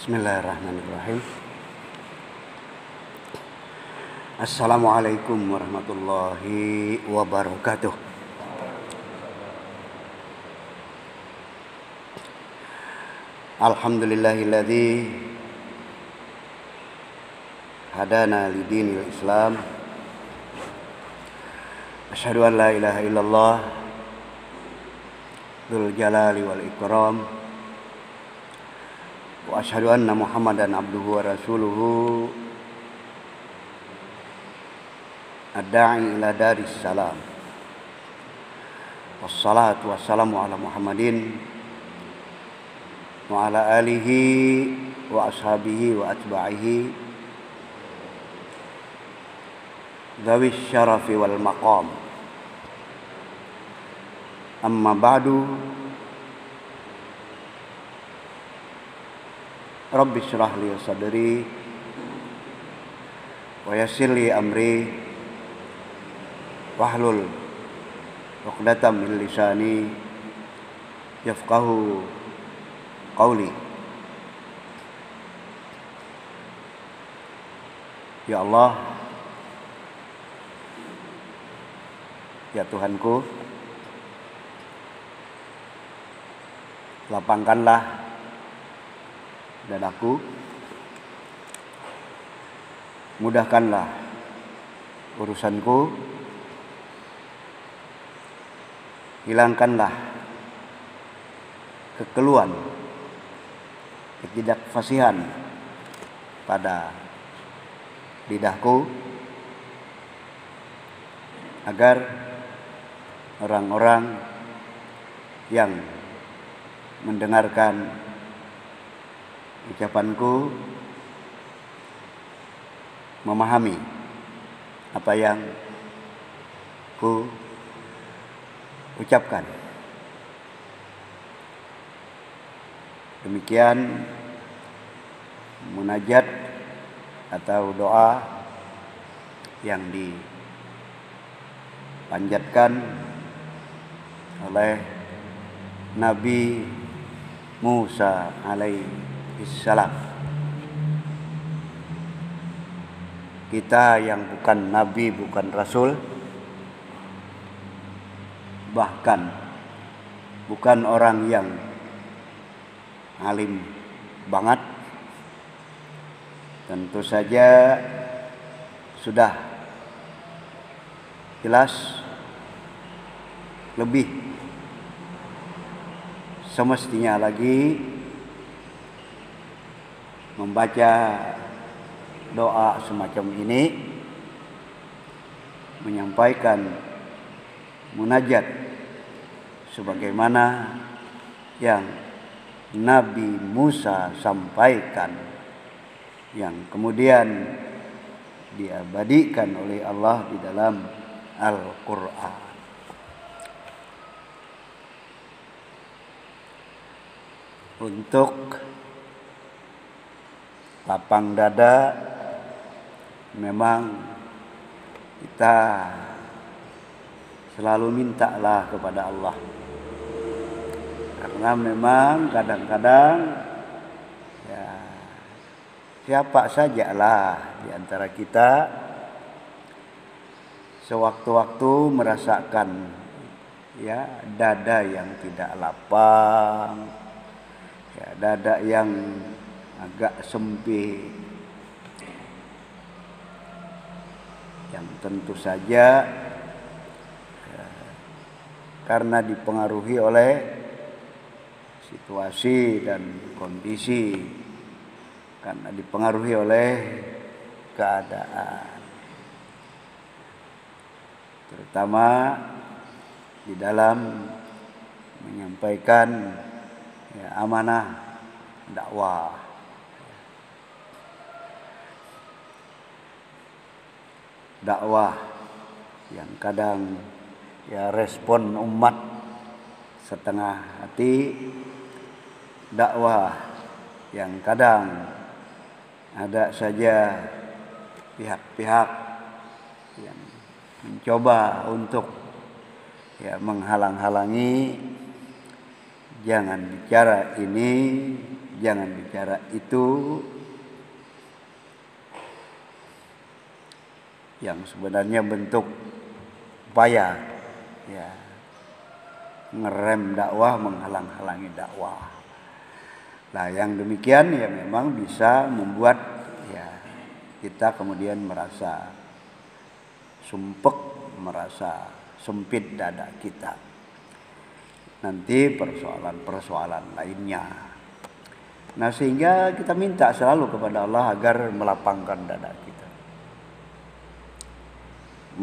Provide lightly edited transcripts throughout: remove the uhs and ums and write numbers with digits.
Bismillahirrahmanirrahim. Assalamualaikum warahmatullahi wabarakatuh. Alhamdulillahilladzi hadana lidinil Islam. Asyhadu an la ilaha illallah dzul jalali wal ikram. Wa asyhadu anna Muhammadan abduhu wa rasuluhu ad-da'i ila daris salam. Wassalatu wassalamu ala Muhammadin wa ala alihi wa ashabihi wa atba'ihi dhawis syarafi wal maqam. Amma ba'du. Rabbi syrah li sadri wa yassir li amri wahlul 'uqdatam min lisani yafqahu qawli. Ya Allah, ya Tuhanku, lapangkanlah dadaku, mudahkanlah urusanku, hilangkanlah kekeluhan, ketidakfasihan pada lidahku, agar orang-orang yang mendengarkan ucapanku memahami apa yang ku ucapkan. Demikian munajat atau doa yang dipanjatkan oleh Nabi Musa alaihi salam. Kita yang bukan nabi, bukan rasul, bahkan bukan orang yang alim banget, tentu saja sudah jelas lebih semestinya lagi membaca doa semacam ini, menyampaikan munajat sebagaimana yang Nabi Musa sampaikan, yang kemudian diabadikan oleh Allah di dalam Al-Quran. Untuk lapang dada, memang kita selalu mintalah kepada Allah, karena memang kadang-kadang ya, siapa sajalah di antara kita sewaktu-waktu merasakan ya dada yang tidak lapang, ya dada yang agak sempit, yang tentu saja karena dipengaruhi oleh situasi dan kondisi, karena dipengaruhi oleh keadaan, terutama di dalam menyampaikan ya, amanah dakwah. Dakwah yang kadang ya respon umat setengah hati, dakwah yang kadang ada saja pihak-pihak yang mencoba untuk menghalang-halangi. Jangan bicara ini, jangan bicara itu yang sebenarnya bentuk upaya ya ngerem dakwah, menghalang-halangi dakwah. Nah, yang demikian ya memang bisa membuat ya kita kemudian merasa sumpek, merasa sempit dada kita. Nanti persoalan-persoalan lainnya. Nah, sehingga kita minta selalu kepada Allah agar melapangkan dada kita,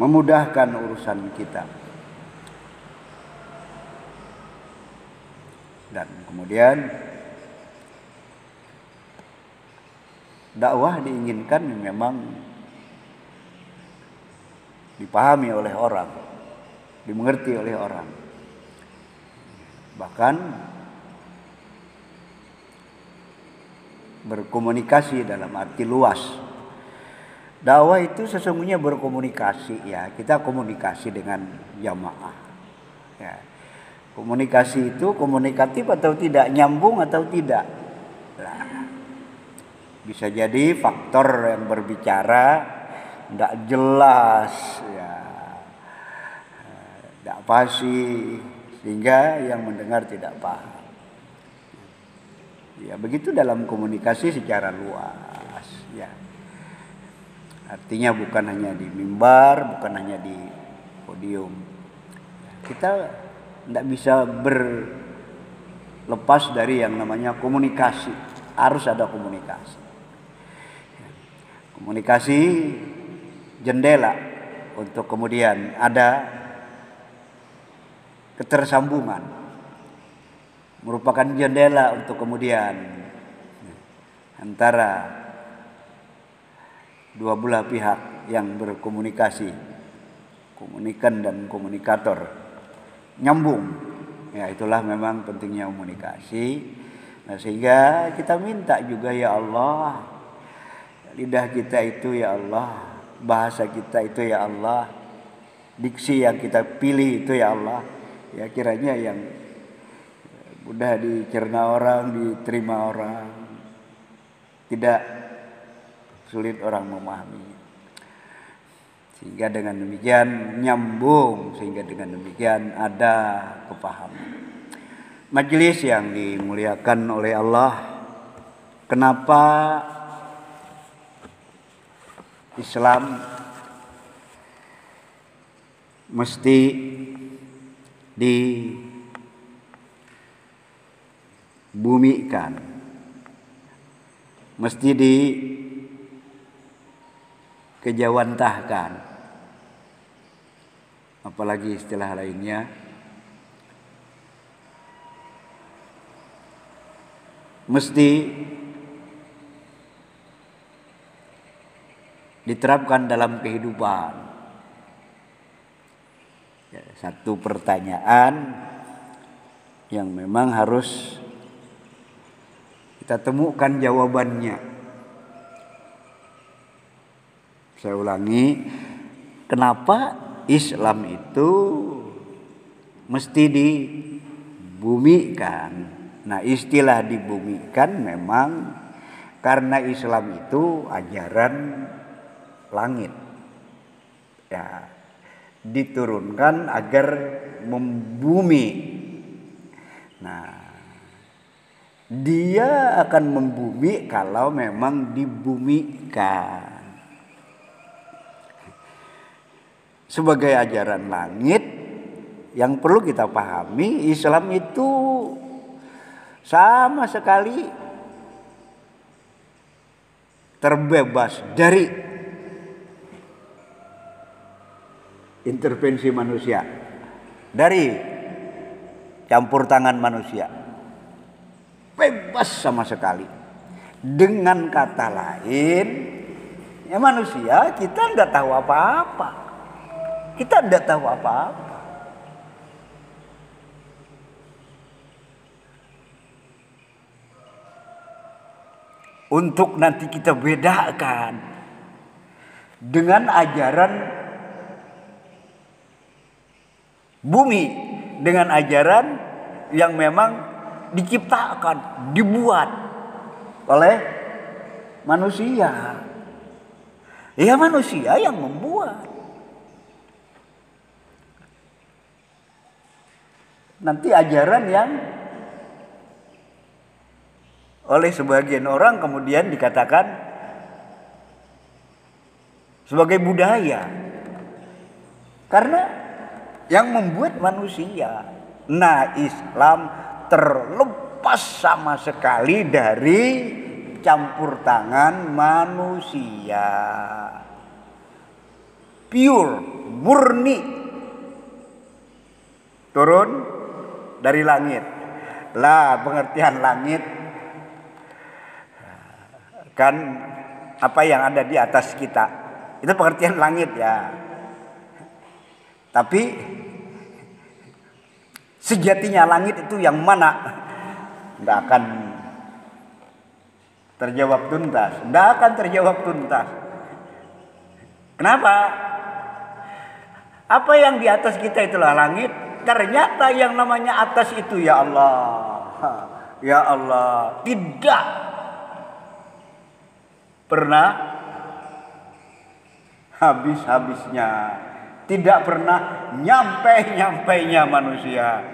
memudahkan urusan kita. Dan kemudian dakwah diinginkan memang dipahami oleh orang, dimengerti oleh orang. Bahkan berkomunikasi dalam arti luas. Dakwah itu sesungguhnya berkomunikasi ya. Kita komunikasi dengan jamaah. Ya. Komunikasi itu komunikatif atau tidak, nyambung atau tidak. Nah, bisa jadi faktor yang berbicara tidak jelas, ya, tidak fasih, sehingga yang mendengar tidak paham. Ya, begitu dalam komunikasi secara luas. Ya. Artinya bukan hanya di mimbar, bukan hanya di podium. Kita tidak bisa berlepas dari yang namanya komunikasi. Harus ada komunikasi. Komunikasi jendela untuk kemudian ada ketersambungan. Merupakan jendela untuk kemudian antara dua belah pihak yang berkomunikasi, komunikan dan komunikator, nyambung. Ya, itulah memang pentingnya komunikasi. Nah, sehingga kita minta juga ya Allah, lidah kita itu ya Allah, bahasa kita itu ya Allah, diksi yang kita pilih itu ya Allah, ya kiranya yang mudah dicerna orang, diterima orang, tidak sulit orang memahami. Sehingga dengan demikian nyambung, sehingga dengan demikian ada kepahaman. Majelis yang dimuliakan oleh Allah, kenapa Islam mesti dibumikan, mesti dikejawantahkan, apalagi istilah lainnya, mesti diterapkan dalam kehidupan. Ya, satu pertanyaan yang memang harus kita temukan jawabannya. Saya ulangi, kenapa Islam itu mesti dibumikan? Nah, istilah dibumikan memang karena Islam itu ajaran langit. Ya, diturunkan agar membumi. Nah, dia akan membumi kalau memang dibumikan. Sebagai ajaran langit yang perlu kita pahami, Islam itu sama sekali terbebas dari intervensi manusia, dari campur tangan manusia. Bebas sama sekali. Dengan kata lain, ya manusia kita tidak tahu apa-apa. Kita tidak tahu apa-apa. Untuk nanti kita bedakan dengan ajaran bumi, dengan ajaran yang memang diciptakan, dibuat. oleh manusia. Ya manusia yang membuat. Nanti ajaran yang oleh sebagian orang kemudian dikatakan sebagai budaya. Karena yang membuat manusia. Nah, Islam terlepas sama sekali dari campur tangan manusia. Pure, murni. Turun dari langit. Lah, pengertian langit kan apa yang ada di atas kita. Itu pengertian langit ya. Tapi sejatinya langit itu yang mana? Tidak akan terjawab tuntas. Tidak akan terjawab tuntas. Kenapa? Apa yang di atas kita itulah langit. Ternyata yang namanya atas itu ya Allah. Ya Allah. Tidak pernah habis-habisnya. Tidak pernah nyampe-nyampainya manusia.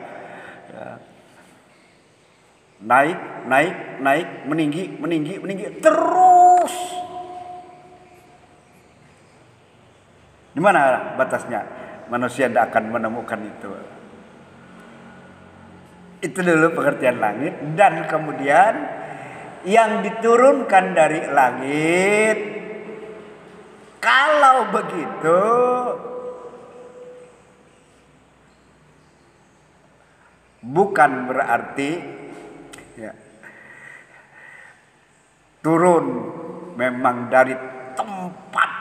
Naik, meninggi, terus. Di mana batasnya? Manusia tidak akan menemukan itu. Itu dulu pengertian langit. Dan kemudian yang diturunkan dari langit, kalau begitu bukan berarti ya, turun memang dari tempat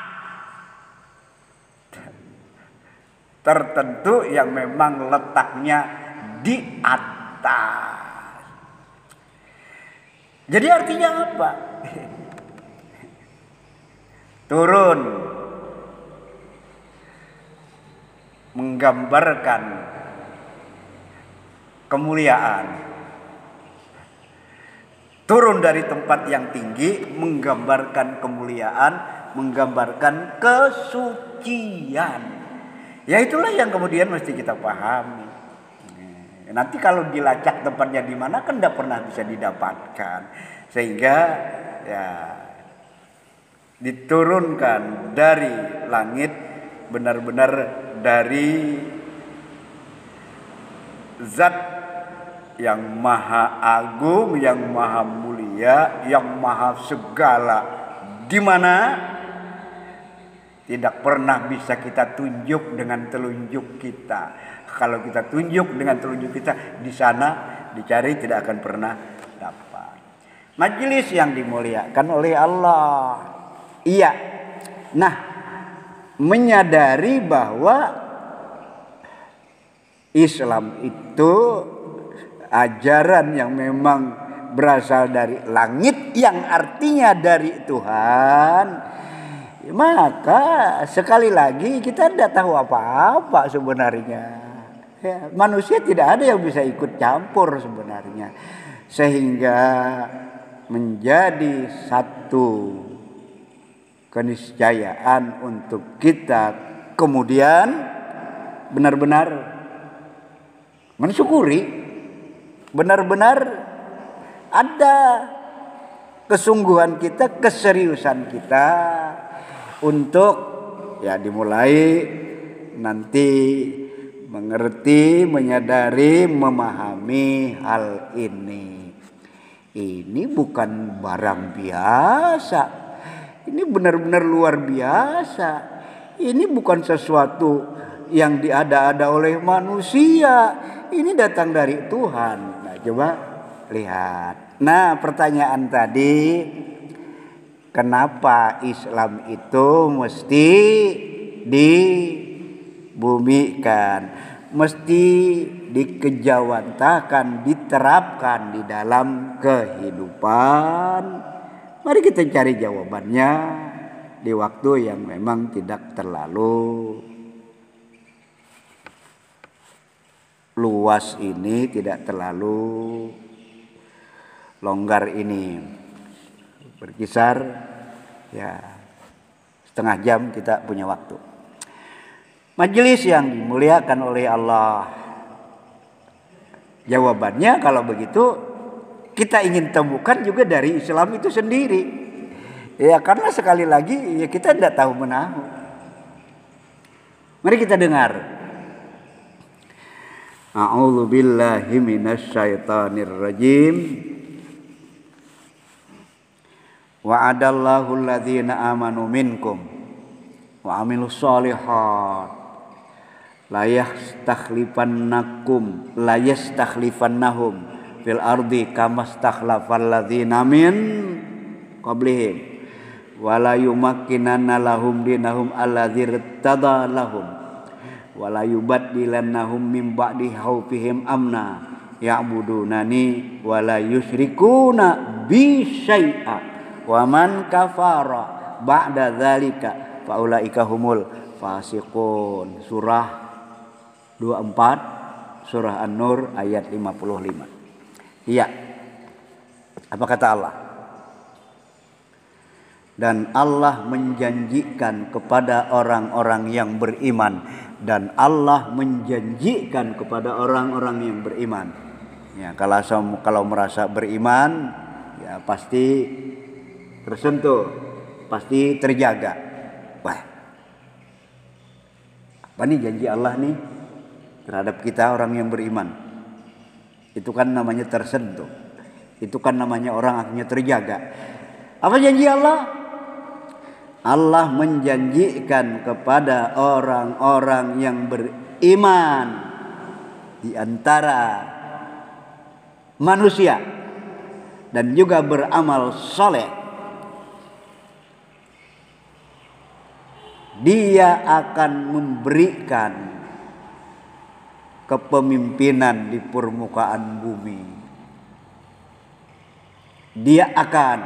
tertentu yang memang letaknya di atas. Jadi artinya apa? Turun menggambarkan kemuliaan. Turun dari tempat yang tinggi menggambarkan kemuliaan, menggambarkan kesucian. Ya itulah yang kemudian mesti kita pahami. Nanti kalau dilacak tempatnya di mana kan tidak pernah bisa didapatkan. Sehingga ya diturunkan dari langit benar-benar dari zat yang maha agung, yang maha mulia, yang maha segala, di mana tidak pernah bisa kita tunjuk dengan telunjuk kita. Kalau kita tunjuk dengan telunjuk kita, di sana dicari tidak akan pernah dapat. Majelis yang dimuliakan oleh Allah. Iya. Nah, menyadari bahwa Islam itu ajaran yang memang berasal dari langit, yang artinya dari Tuhan, maka sekali lagi kita tidak tahu apa-apa sebenarnya. Ya, manusia tidak ada yang bisa ikut campur sebenarnya, sehingga menjadi satu keniscayaan untuk kita kemudian benar-benar mensyukuri, benar-benar ada kesungguhan kita, keseriusan kita untuk ya dimulai nanti mengerti, menyadari, memahami hal ini. Ini bukan barang biasa. Ini benar-benar luar biasa. Ini bukan sesuatu yang diada-ada oleh manusia. Ini datang dari Tuhan. Nah, coba lihat. Nah, pertanyaan tadi, kenapa Islam itu mesti dibumikan, mesti dikejawantahkan, diterapkan di dalam kehidupan? Mari kita cari jawabannya di waktu yang memang tidak terlalu luas ini, tidak terlalu longgar ini. berkisar ya setengah jam kita punya waktu. Majelis yang dimuliakan oleh Allah. Jawabannya kalau begitu kita ingin temukan juga dari Islam itu sendiri. Ya karena sekali lagi ya kita tidak tahu menahu. Mari kita dengar. A'udzu billahi minasyaitonir rajim. Wa'adallahu alladzina amanu minkum wa 'amilus sholihat la yastakhlifannahum fil ardi kama stakhlafal ladzina min qablihim wa la yumakkinanna lahum dinahum alladzi irtada lahum wa la yubaddilannahum min ba'di khaufihim amna ya'budunani wa la yusyrikuna bi syai'a wa man kafara ba'da dzalika fa ulaika humul fasiqun. Surah 24 surah An-Nur ayat 55. Iya. Apa kata Allah? Dan Allah menjanjikan kepada orang-orang yang beriman, dan Allah menjanjikan kepada orang-orang yang beriman. Ya, kalau merasa beriman, ya pasti tersentuh, pasti terjaga. Wah, apa nih janji Allah nih terhadap kita orang yang beriman? Itu kan namanya tersentuh. Itu kan namanya orang akhirnya terjaga. Apa janji Allah? Allah menjanjikan kepada orang-orang yang beriman di antara manusia dan juga beramal soleh, Dia akan memberikan kepemimpinan di permukaan bumi. Dia akan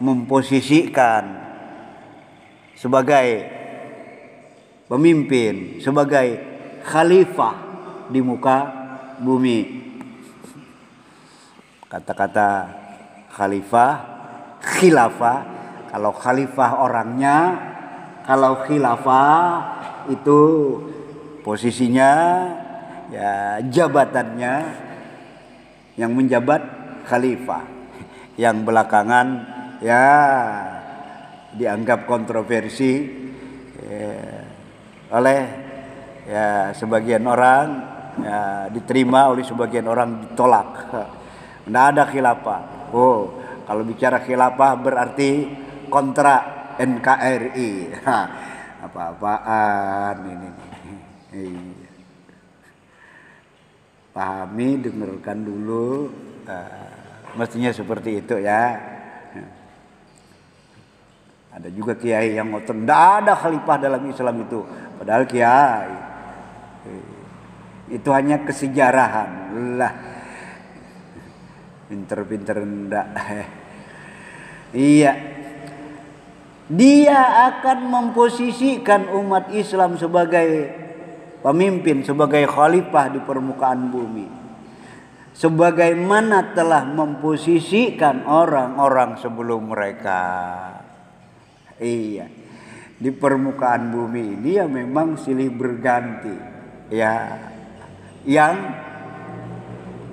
memposisikan sebagai pemimpin, sebagai khalifah di muka bumi. Kata-kata khalifah, khilafah, kalau khalifah orangnya, kalau khilafah itu posisinya, ya jabatannya, yang menjabat khalifah, yang belakangan ya dianggap kontroversi oleh ya sebagian orang, ya diterima oleh sebagian orang, ditolak. Tidak ada khilafah. Oh, kalau bicara khilafah berarti kontra NKRI. Apa-apaan ini? Pahami, dengarkan dulu. Mestinya seperti itu ya. Ada juga kiai yang ngotot, tidak ada khalifah dalam Islam itu. Padahal kiai itu hanya kesejarahan lah. Pinter-pinter enggak. Iya. Dia akan memposisikan umat Islam sebagai pemimpin, sebagai khalifah di permukaan bumi. Sebagaimana telah memposisikan orang-orang sebelum mereka. Iya, di permukaan bumi ini ya memang silih berganti, ya, yang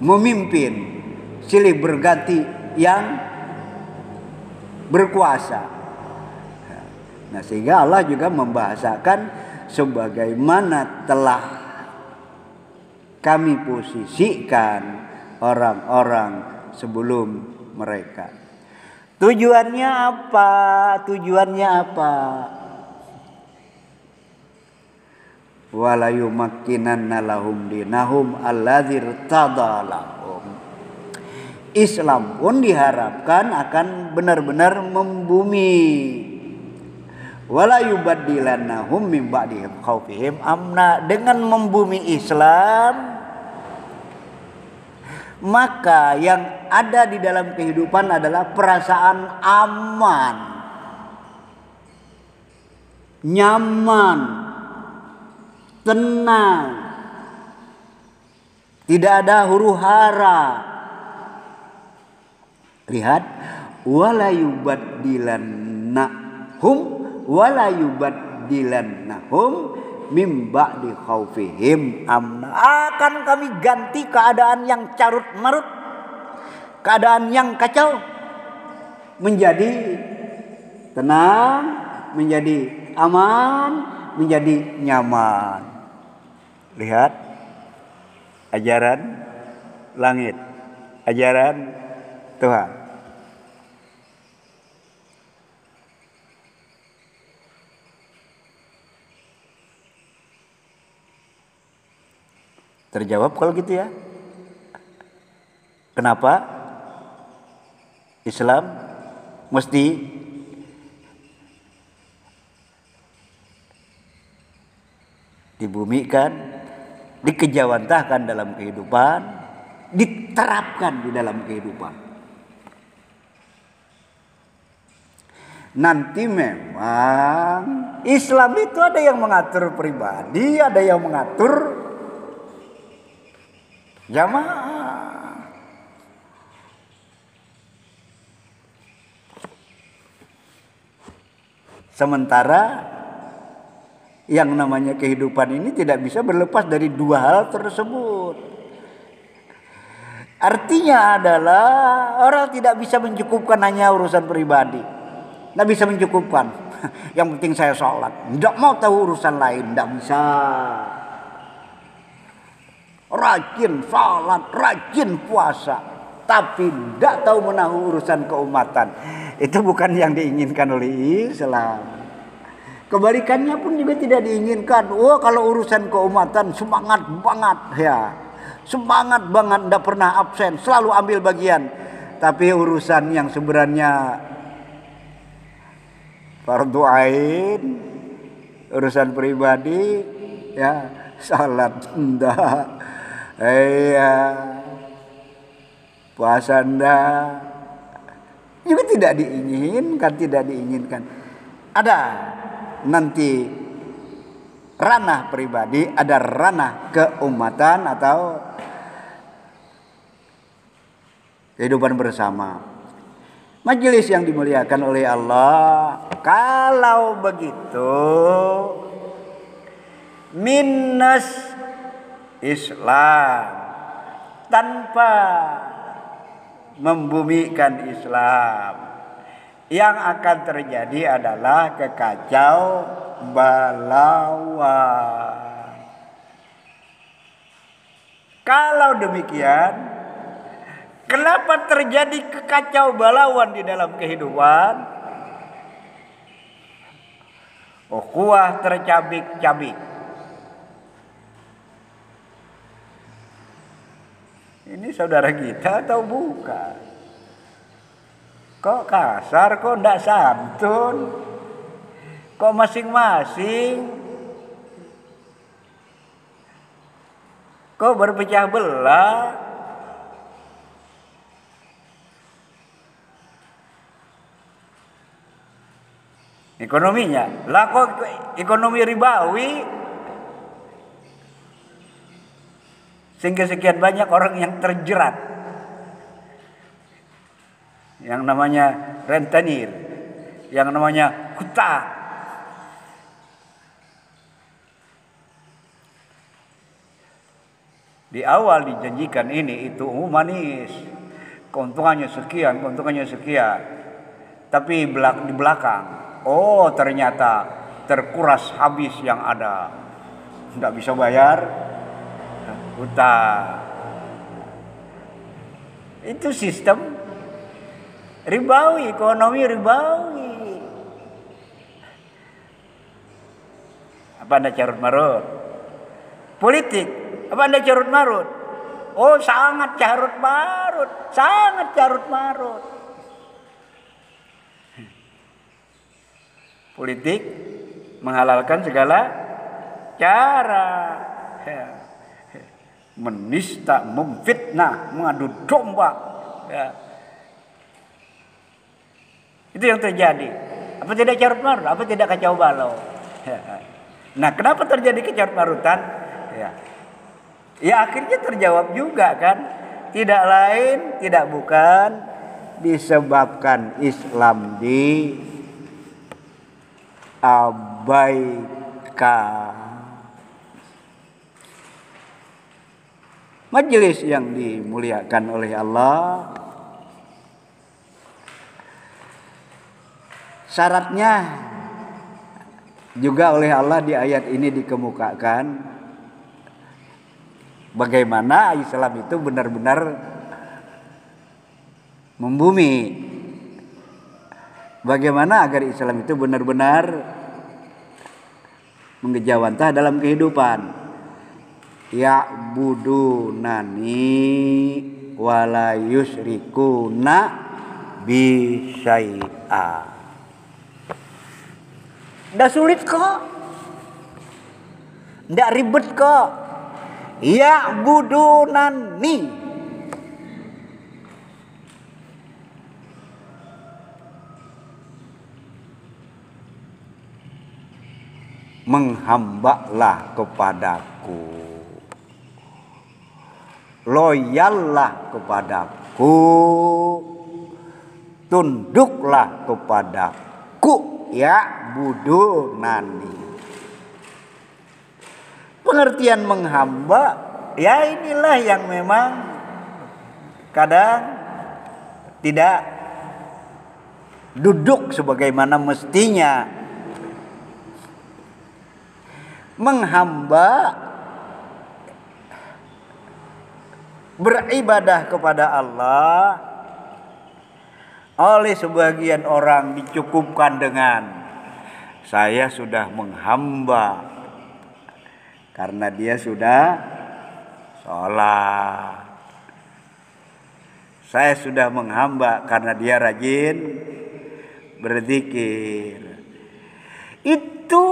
memimpin, silih berganti yang berkuasa. Nah, sehingga Allah juga membahasakan sebagaimana telah kami posisikan orang-orang sebelum mereka. Tujuannya apa? Tujuannya apa? Wala yumakkinanna lahum dinahum alladzi irtada lahum. Islam pun diharapkan akan benar-benar membumi. Wala yubaddilannahum min ba'di khaufihim amna. Dengan membumi Islam, maka yang ada di dalam kehidupan adalah perasaan aman, nyaman, tenang, tidak ada huru hara. Lihat, wala yubaddilannahum mim ba'di khaufihim amna. Akan kami ganti keadaan yang carut marut, keadaan yang kacau menjadi tenang, menjadi aman, menjadi nyaman. Lihat ajaran langit, ajaran Tuhan. Terjawab kalau gitu ya. Kenapa Islam mesti dibumikan, dikejawantahkan dalam kehidupan, diterapkan di dalam kehidupan. Nanti memang Islam itu ada yang mengatur pribadi, ada yang mengatur jamaah. Sementara yang namanya kehidupan ini tidak bisa berlepas dari dua hal tersebut. Artinya adalah orang tidak bisa mencukupkan hanya urusan pribadi. Tidak bisa mencukupkan. Yang penting saya sholat. Tidak mau tahu urusan lain. Tidak bisa. Rajin sholat, rajin puasa, tapi tidak tahu menahu urusan keumatan. Itu bukan yang diinginkan oleh Islam. Kebalikannya pun juga tidak diinginkan. Oh, kalau urusan keumatan semangat banget ya, semangat banget, tidak pernah absen, selalu ambil bagian. Tapi urusan yang sebenarnya fardu ain, urusan pribadi ya, salat enggak. Iya, puasa enggak, juga tidak diinginkan. Ada nanti ranah pribadi, ada ranah keumatan atau kehidupan bersama. Majelis yang dimuliakan oleh Allah, kalau begitu minus Islam tanpa membumikan Islam, yang akan terjadi adalah kekacau balauan. Kalau demikian, kenapa terjadi kekacau balauan di dalam kehidupan? Ukhuwah tercabik-cabik. Ini saudara kita atau bukan? Kok kasar, kok enggak santun? Kok masing-masing? Kok berpecah belah? Ekonominya, lah kok ekonomi ribawi? Sehingga sekian banyak orang yang terjerat, yang namanya rentenir, yang namanya hutang. Di awal dijanjikan ini itu manis, keuntungannya sekian, tapi di belakang, oh ternyata terkuras habis yang ada, tidak bisa bayar hutang. Itu sistem ribawi, ekonomi ribawi. Apa Anda carut marut? Politik, apa Anda carut marut? Oh, sangat carut marut, sangat carut marut. Politik menghalalkan segala cara. Menista, memfitnah, mengadu domba. Ya. Itu yang terjadi. Apa tidak carut marut? Apa tidak kacau balau? Ya. Nah, kenapa terjadi kecarut marutan? Ya akhirnya terjawab juga kan. Tidak lain, tidak bukan disebabkan Islam di abaikan. Majelis yang dimuliakan oleh Allah, syaratnya juga oleh Allah di ayat ini dikemukakan bagaimana Islam itu benar-benar membumi. Bagaimana agar Islam itu benar-benar menggejawantah dalam kehidupan. Ya'budunani wala yusyrikuna bi syai'a. Nggak sulit kok, nggak ribet kok. Ya'budunani, menghambalah kepadaku, loyallah kepadaku, tunduklah kepadaku. Ya'budunani. Pengertian menghamba, ya inilah yang memang kadang tidak duduk sebagaimana mestinya. Menghamba, beribadah kepada Allah, oleh sebagian orang dicukupkan dengan saya sudah menghamba karena dia sudah sholat. Saya sudah menghamba karena dia rajin berzikir. Itu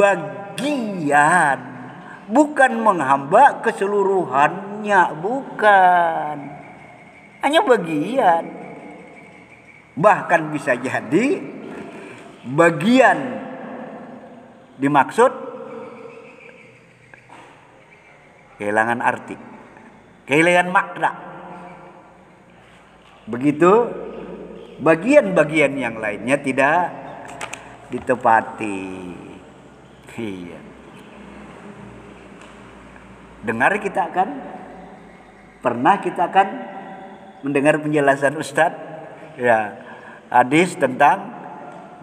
bagian, bukan menghamba keseluruhannya, bukan. Hanya bagian. Bahkan bisa jadi bagian dimaksud kehilangan arti, kehilangan makna. Begitu bagian-bagian yang lainnya tidak ditepati. Iya. Dengar kita pernah kita mendengar penjelasan Ustadz, ya, hadis tentang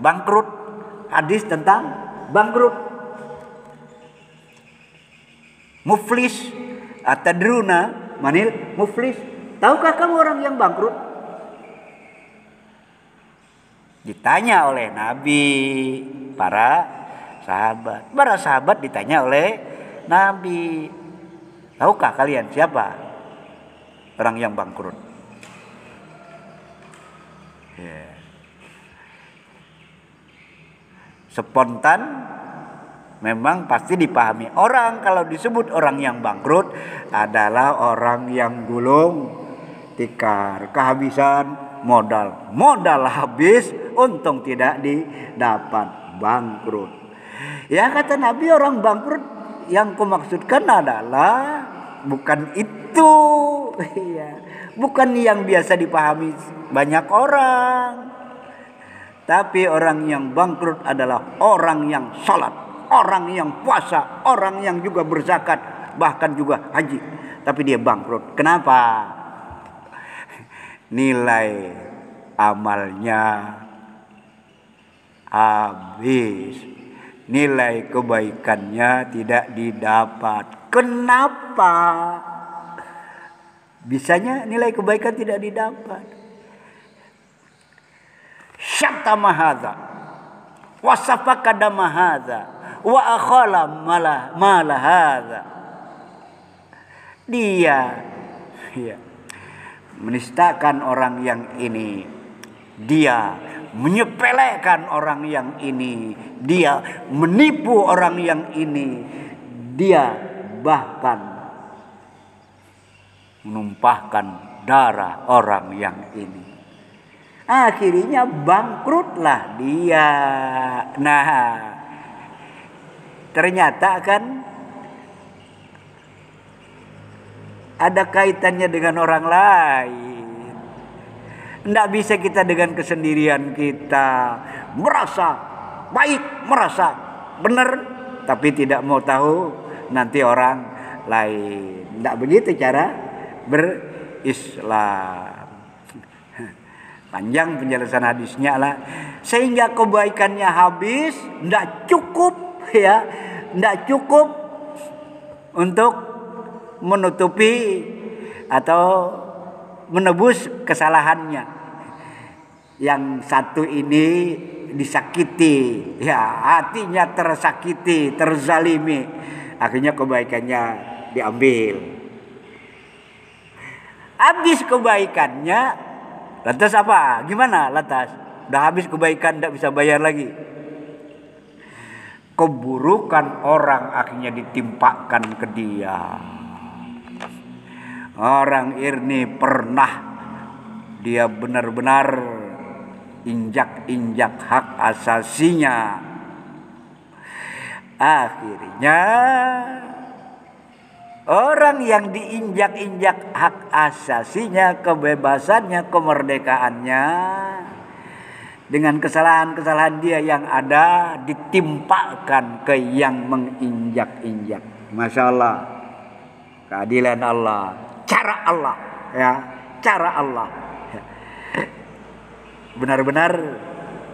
bangkrut, hadis tentang bangkrut. Muflis, atadruna manil muflis? Tahukah kamu orang yang bangkrut? Ditanya oleh Nabi, para sahabat ditanya oleh Nabi, tahukah kalian siapa orang yang bangkrut? Yeah. Spontan memang pasti dipahami orang kalau disebut orang yang bangkrut adalah orang yang gulung tikar, kehabisan modal habis, untung tidak didapat, bangkrut. Ya kata Nabi, orang bangkrut yang kumaksudkan adalah bukan itu, bukan yang biasa dipahami banyak orang. Tapi orang yang bangkrut adalah orang yang salat, orang yang puasa, orang yang juga berzakat, bahkan juga haji. Tapi dia bangkrut. Kenapa? Nilai amalnya habis. Nilai kebaikannya tidak didapat. Kenapa? Bisanya nilai kebaikan tidak didapat. Syatama hadza wa safaka dama hadza wa akhala mala hadza. Dia menistakan orang yang ini, dia menyepelekan orang yang ini, dia menipu orang yang ini, dia bahkan menumpahkan darah orang yang ini. Akhirnya bangkrutlah dia. Nah, ternyata ada kaitannya dengan orang lain. Tidak bisa kita dengan kesendirian kita merasa baik, merasa benar, tapi tidak mau tahu nanti orang lain. Tidak begitu cara berislam. Panjang penjelasan hadisnya lah. Sehingga kebaikannya habis, tidak cukup ya, tidak cukup untuk menutupi atau menebus kesalahannya. Yang satu ini disakiti, ya hatinya tersakiti, terzalimi, akhirnya kebaikannya diambil. Habis kebaikannya, lantas apa? Gimana lantas? Udah habis kebaikan, tidak bisa bayar lagi. Keburukan orang akhirnya ditimpakan ke dia. Orang ini pernah dia benar-benar injak-injak hak asasinya. Akhirnya orang yang diinjak-injak hak asasinya, kebebasannya, kemerdekaannya, dengan kesalahan-kesalahan dia yang ada ditimpakan ke yang menginjak-injak. Masya Allah, keadilan Allah, cara Allah, ya, cara Allah. Benar-benar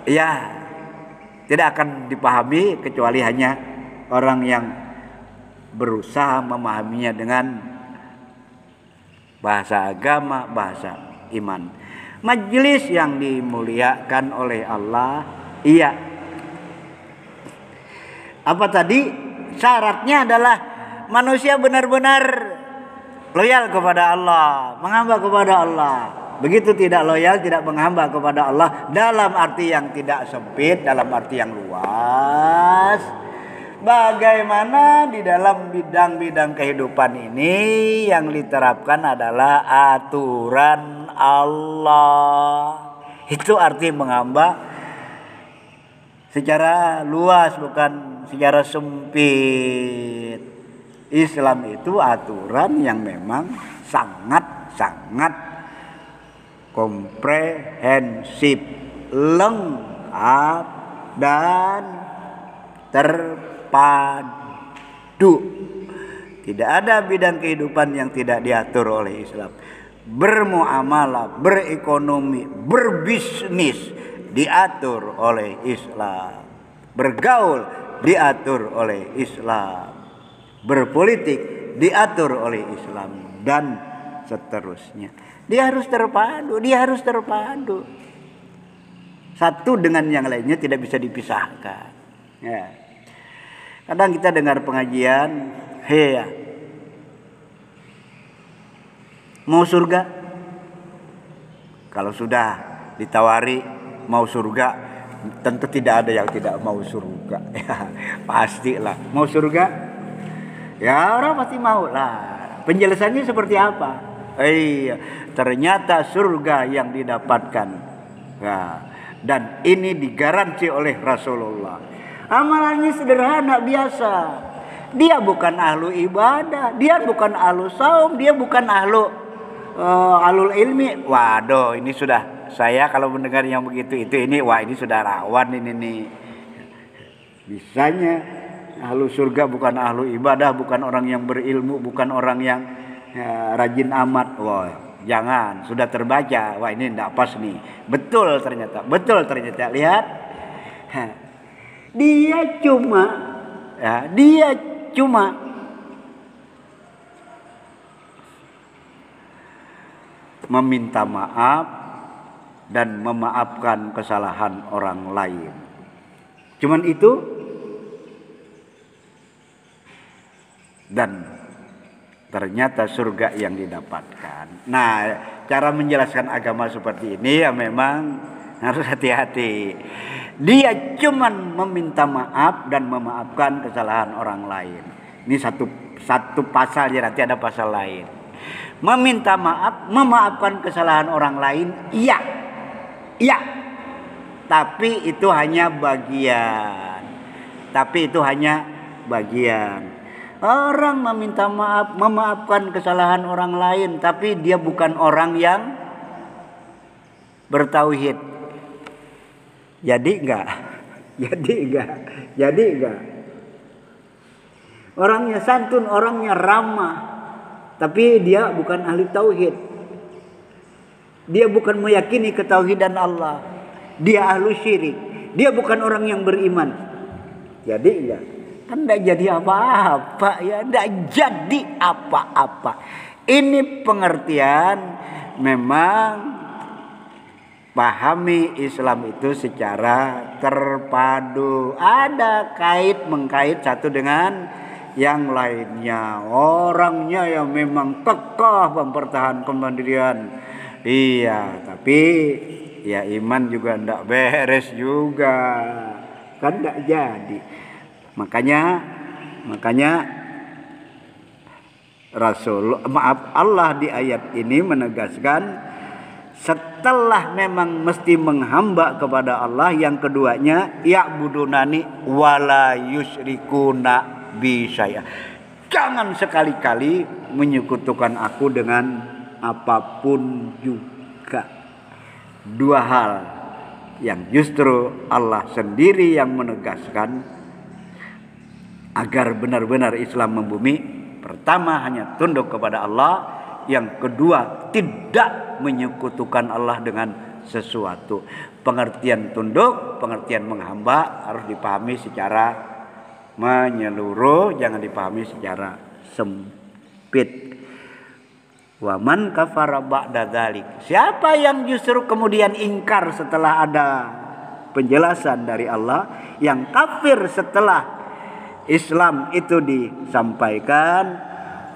ya tidak akan dipahami kecuali hanya orang yang berusaha memahaminya dengan bahasa agama, bahasa iman. Majelis yang dimuliakan oleh Allah, iya. Apa tadi? Syaratnya adalah manusia benar-benar loyal kepada Allah, menghamba kepada Allah. Begitu tidak loyal, tidak menghamba kepada Allah dalam arti yang tidak sempit, dalam arti yang luas. Bagaimana di dalam bidang-bidang kehidupan ini yang diterapkan adalah aturan Allah. Itu arti menghamba secara luas, bukan secara sempit. Islam itu aturan yang memang sangat-sangat komprehensif, lengkap dan terpadu. Tidak ada bidang kehidupan yang tidak diatur oleh Islam. Bermuamalah, berekonomi, berbisnis diatur oleh Islam. Bergaul diatur oleh Islam. Berpolitik diatur oleh Islam dan seterusnya. Dia harus terpadu, dia harus terpadu. Satu dengan yang lainnya tidak bisa dipisahkan. Ya. Kadang kita dengar pengajian, ya, mau surga? Kalau sudah ditawari mau surga, tentu tidak ada yang tidak mau surga. Ya, pastilah mau surga. Ya orang pasti mau lah. Penjelasannya seperti apa? Iya, ternyata surga yang didapatkan. Nah, dan ini digaransi oleh Rasulullah. Amalannya sederhana biasa. Dia bukan ahlu ibadah, dia bukan ahlu saum, dia bukan ahlul ilmi. Waduh, ini sudah, saya kalau mendengar yang begitu itu ini, wah ini sudah rawan ini nih. Bisanya ahlu surga bukan ahlu ibadah, bukan orang yang berilmu, bukan orang yang rajin amat. Wah, jangan, sudah terbaca. Wah, ini tidak pas nih. Betul ternyata. Lihat. Dia cuma meminta maaf dan memaafkan kesalahan orang lain. Cuman itu. Dan ternyata surga yang didapatkan. Nah, cara menjelaskan agama seperti ini ya memang harus hati-hati. Dia cuman meminta maaf dan memaafkan kesalahan orang lain. Ini satu pasal ya, nanti ada pasal lain. Meminta maaf, memaafkan kesalahan orang lain, iya. Iya. Tapi itu hanya bagian. Orang meminta maaf, memaafkan kesalahan orang lain, tapi dia bukan orang yang bertauhid. Jadi enggak? Jadi enggak? Orangnya santun, orangnya ramah, tapi dia bukan ahli tauhid. Dia bukan meyakini ketauhidan Allah. Dia ahlu syirik. Dia bukan orang yang beriman. Jadi enggak? Kan enggak jadi apa-apa ya, enggak jadi apa-apa. Ini pengertian memang pahami Islam itu secara terpadu. Ada mengkait satu dengan yang lainnya. Orangnya yang memang tekah mempertahankan kemandirian. Iya, tapi ya iman juga ndak beres juga. Kan ndak jadi. Makanya Allah di ayat ini menegaskan setelah memang mesti menghamba kepada Allah, yang keduanya ya'budunani wala yusyrikuna bi syai'a. Jangan sekali-kali menyekutukan aku dengan apapun juga. Dua hal yang justru Allah sendiri yang menegaskan agar benar-benar Islam membumi. Pertama, hanya tunduk kepada Allah. Yang kedua, tidak menyekutukan Allah dengan sesuatu. Pengertian tunduk, pengertian menghamba harus dipahami secara menyeluruh, jangan dipahami secara sempit. Wa man kafara ba'da dzalik. Siapa yang justru kemudian ingkar setelah ada penjelasan dari Allah, yang kafir setelah Islam itu disampaikan,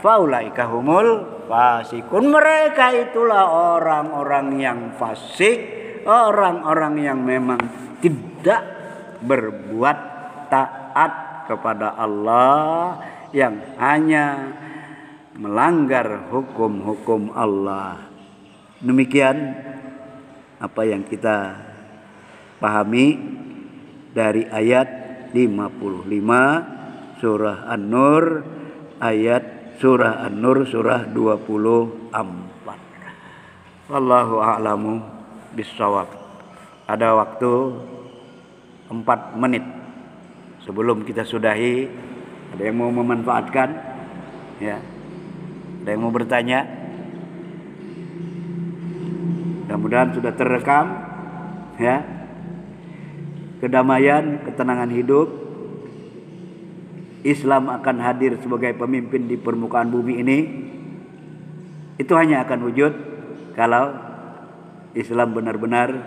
faulaika humul fasikun. Mereka itulah orang-orang yang fasik, orang-orang yang memang tidak berbuat taat kepada Allah, yang hanya melanggar hukum-hukum Allah. Demikian apa yang kita pahami dari ayat 55 surah An-Nur, surah An-Nur surah 24. Wallahu a'lamu bissawab. Ada waktu 4 menit sebelum kita sudahi. Ada yang mau memanfaatkan? Ya. Ada yang mau bertanya? Mudah-mudahan sudah terekam, ya. Kedamaian, ketenangan hidup. Islam akan hadir sebagai pemimpin di permukaan bumi ini. Itu hanya akan wujud kalau Islam benar-benar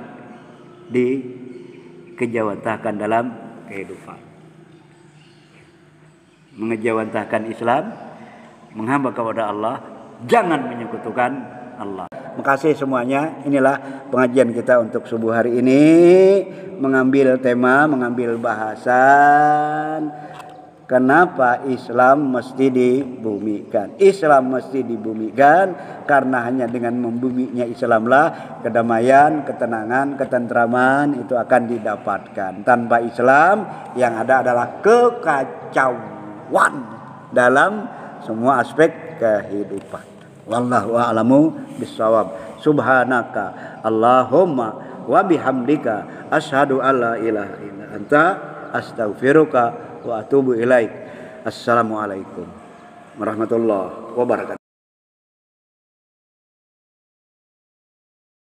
dikejawantahkan dalam kehidupan. Mengejawantahkan Islam, menghamba kepada Allah, jangan menyekutukan Allah. Terima kasih semuanya. Inilah pengajian kita untuk subuh hari ini, mengambil tema, mengambil bahasan kenapa Islam mesti dibumikan. Islam mesti dibumikan karena hanya dengan membuminya Islamlah kedamaian, ketenangan, ketentraman itu akan didapatkan. Tanpa Islam yang ada adalah kekacauan dalam semua aspek kehidupan. Wallahu a'lamu bissawab. Subhanaka Allahumma wa bihamdika asyhadu alla ilaha illa anta astaghfiruka wa atubu ilaik. Assalamualaikum warahmatullahi wabarakatuh.